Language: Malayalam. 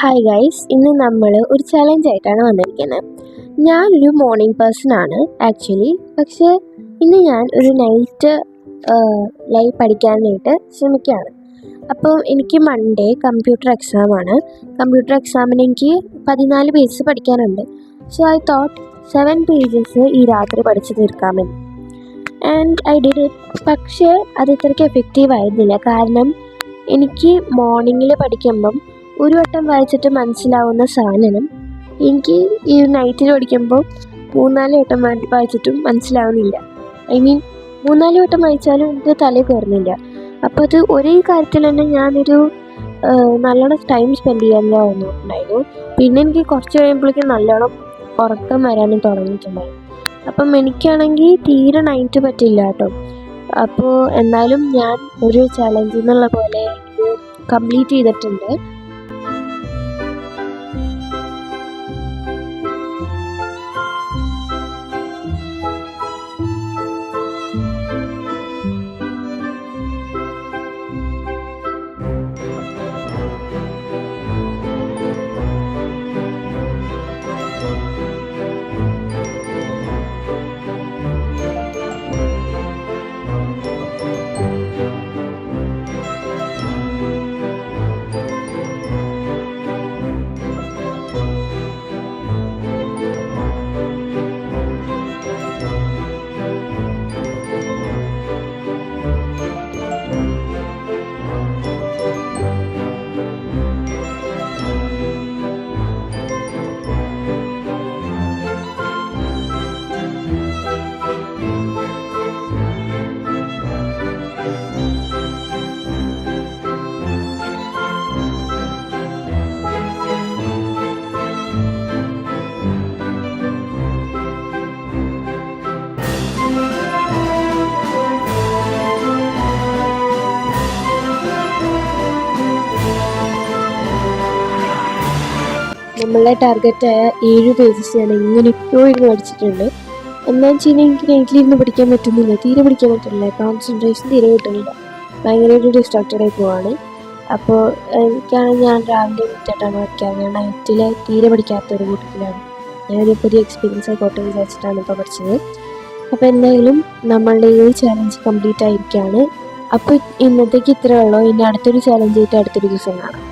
ഹായ് ഗൈസ്, ഇന്ന് നമ്മൾ ഒരു ചലഞ്ച് ആയിട്ടാണ് വന്നിരിക്കുന്നത്. ഞാനൊരു മോർണിംഗ് പേഴ്സൺ ആണ് ആക്ച്വലി, പക്ഷേ ഇന്ന് ഞാൻ ഒരു നൈറ്റ് ലൈവ് പഠിക്കാനായിട്ട് ശ്രമിക്കുകയാണ്. അപ്പോൾ എനിക്ക് മൺഡേ കമ്പ്യൂട്ടർ എക്സാമാണ്. കമ്പ്യൂട്ടർ എക്സാമിന് എനിക്ക് 14 പേജസ് പഠിക്കാനുണ്ട്. സോ ഐ തോട്ട് 7 പേജസ് ഈ രാത്രി പഠിച്ചു തീർക്കാമെന്ന്. And I did it. പക്ഷേ അത് ഇത്രയ്ക്ക് എഫക്റ്റീവ് ആയിരുന്നില്ല. കാരണം എനിക്ക് മോർണിംഗിൽ പഠിക്കുമ്പം ഒരു വട്ടം വായിച്ചിട്ട് മനസ്സിലാവുന്ന സാധനം എനിക്ക് ഈ നൈറ്റിൽ പഠിക്കുമ്പോൾ 3-4 വട്ടം വായിച്ചിട്ടും മനസ്സിലാവുന്നില്ല. ഐ മീൻ 3-4 വട്ടം വായിച്ചാലും എനിക്ക് തലയിൽ കയറുന്നില്ല. അപ്പോൾ അത് ഒരേ കാര്യത്തിൽ തന്നെ ഞാനൊരു നല്ലോണം ടൈം സ്പെൻഡ് ചെയ്യാനുണ്ടായിരുന്നു. പിന്നെ എനിക്ക് കുറച്ച് കഴിയുമ്പോഴേക്കും നല്ലോണം ഉറക്കം വരാനും തുടങ്ങിയിട്ടുണ്ടായിരുന്നു. അപ്പം എനിക്കാണെങ്കിൽ തീരെ നൈറ്റ് പറ്റില്ല കേട്ടോ. അപ്പോൾ എന്നാലും ഞാൻ ഒരു ചലഞ്ച് എന്നുള്ള പോലെ ഇത് കംപ്ലീറ്റ് ചെയ്തിട്ടുണ്ട്. നമ്മളുടെ ടാർഗറ്റായ 7 പേജസ് ഞാൻ എങ്ങനെയൊക്കെയോ ഇരുന്ന് പഠിച്ചിട്ടുണ്ട്. എന്താണെന്ന് വെച്ച് കഴിഞ്ഞാൽ എനിക്ക് നൈറ്റിലിരുന്ന് പഠിക്കാൻ പറ്റുന്നില്ല, തീരെ പഠിക്കാൻ പറ്റുന്നില്ല. കോൺസെൻട്രേഷൻ തീരെ കിട്ടുന്നില്ല, ഭയങ്കരമായിട്ട് ഡിസ്ട്രാക്റ്റഡ് ആയി പോവാണ്. അപ്പോൾ എനിക്കാണെങ്കിൽ ഞാൻ രാവിലെ എണീറ്റിട്ടാണ് പഠിക്കാറ്. ഞാൻ നൈറ്റിൽ തീരെ പഠിക്കാത്തൊരു കൂട്ടത്തിലാണ്. ഞാനൊരു പുതിയ എക്സ്പീരിയൻസ് ആയിക്കോട്ടെ വിചാരിച്ചിട്ടാണ് ഇപ്പോൾ പഠിച്ചത്. അപ്പോൾ എന്തായാലും നമ്മളുടെ ഈ ചാലഞ്ച് കംപ്ലീറ്റ് ആയിരിക്കുകയാണ്. അപ്പോൾ ഇന്നത്തേക്ക് ഇത്രയേ ഉള്ളൂ. ഇനി അടുത്തൊരു ചാലഞ്ച് ആയിട്ട് അടുത്തൊരു ദിവസം കാണാം.